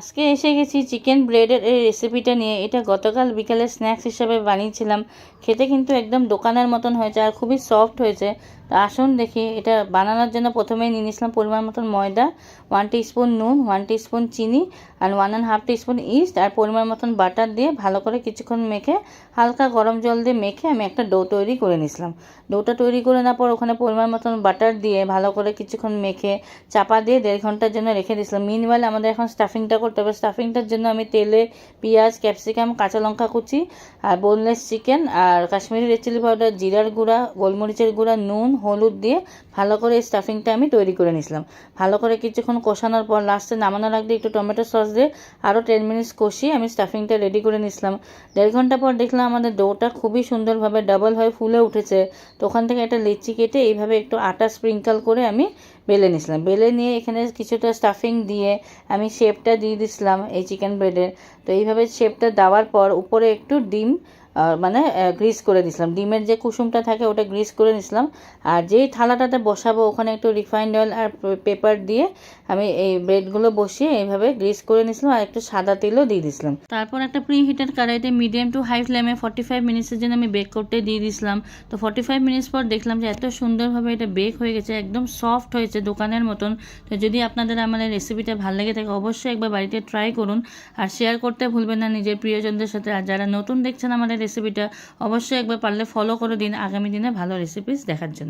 আজকে এসে গেছি চিকেন ব্রেডের এই রেসিপিটা নিয়ে। এটা গতকাল বিকালে স্ন্যাক্স হিসাবে বানিয়েছিলাম। খেতে কিন্তু একদম দোকানের মতন হয়েছে আর খুবই সফট হয়েছে। তো আসুন দেখি। এটা বানানোর জন্য প্রথমেই নিয়ে নিয়েছিলাম পরিমাণ মতন ময়দা, 1 টিস্পুন নুন, 1 টিস্পুন চিনি আর 1.5 টিস্পুন ইস্ট আর পরিমাণ মতন বাটার দিয়ে ভালো করে কিছুক্ষণ মেখে হালকা গরম জল দিয়ে মেখে আমি একটা ডো তৈরি করে নিয়েছিলাম। ডোটা তৈরি করে নেওয়ার পর ওখানে পরিমাণ মতন বাটার দিয়ে ভালো করে কিছুক্ষণ মেখে চাপা দিয়ে 1.5 ঘন্টার জন্য রেখে দিয়েছিলাম। মিনওয়াইল আমাদের এখন স্টাফিংটা করতে হবে। স্টাফিংটার জন্য আমি তেলে পেঁয়াজ, ক্যাপসিকাম, কাঁচা লঙ্কা কুচি আর বোনলেস চিকেন আর কাশ্মীরি রেড চিলি পাউডার, জিরার গুঁড়া, গোলমরিচের গুঁড়া, নুন, হলুদ দিয়ে ভালো করে এই স্টাফিংটা আমি তৈরি করে নিয়েছিলাম। ভালো করে কিছুক্ষণ কষানোর পর লাস্টে নামানোর আগে একটু টমেটো সস দিয়ে আরও 10 মিনিটস কষিয়ে আমি স্টাফিংটা রেডি করে নিয়েছিলাম। 1.5 ঘন্টা পর দেখলাম আমাদের ডোটা খুবই সুন্দরভাবে ডাবল হয়ে ফুলে উঠেছে। তো ওখান থেকে একটা লেচি কেটে এইভাবে একটু আটা স্প্রিঙ্কল করে আমি বেলে নিয়েছিলাম। বেলে নিয়ে এখানে কিছুটা স্টাফিং দিয়ে আমি শেপটা দিয়ে দিয়েছিলাম এই চিকেন ব্রেডের। তো এইভাবে শেপটা দেওয়ার পর উপরে একটু ডিম গ্রিস করে দিয়েছিলাম। ডিমের যে কুসুমটা থাকে ওটা গ্রিস করে নিয়েছিলাম। আর যেই থালাটাতে বসাবো ওখানে একটু রিফাইন্ড অয়েল আর পেপার দিয়ে আমি এই ব্রেডগুলো বসিয়ে এইভাবে গ্রিস করে নিয়েছিলাম আর একটু সাদা তেলও দিয়ে দিয়েছিলাম। তারপর একটা প্রি হিটেড কড়াইতে মিডিয়াম টু হাই ফ্লেমে 45 মিনিটসের জন্য আমি বেক করতে দিয়ে দিয়েছিলাম। তো 45 মিনিটস পর দেখলাম যে এত সুন্দরভাবে এটা বেক হয়ে গেছে, একদম সফট হয়েছে দোকানের মতন। তো যদি আপনাদের আমার এই রেসিপিটা ভালো লেগে থাকে অবশ্যই একবার বাড়িতে ট্রাই করুন আর শেয়ার করতে ভুলবেন না নিজের প্রিয়জনদের সাথে। আর যারা নতুন দেখছেন আমাদের রেসিপিটা অবশ্যই একবার পারলে ফলো করে দিন আগামী দিনে ভালো রেসিপিস দেখার জন্য।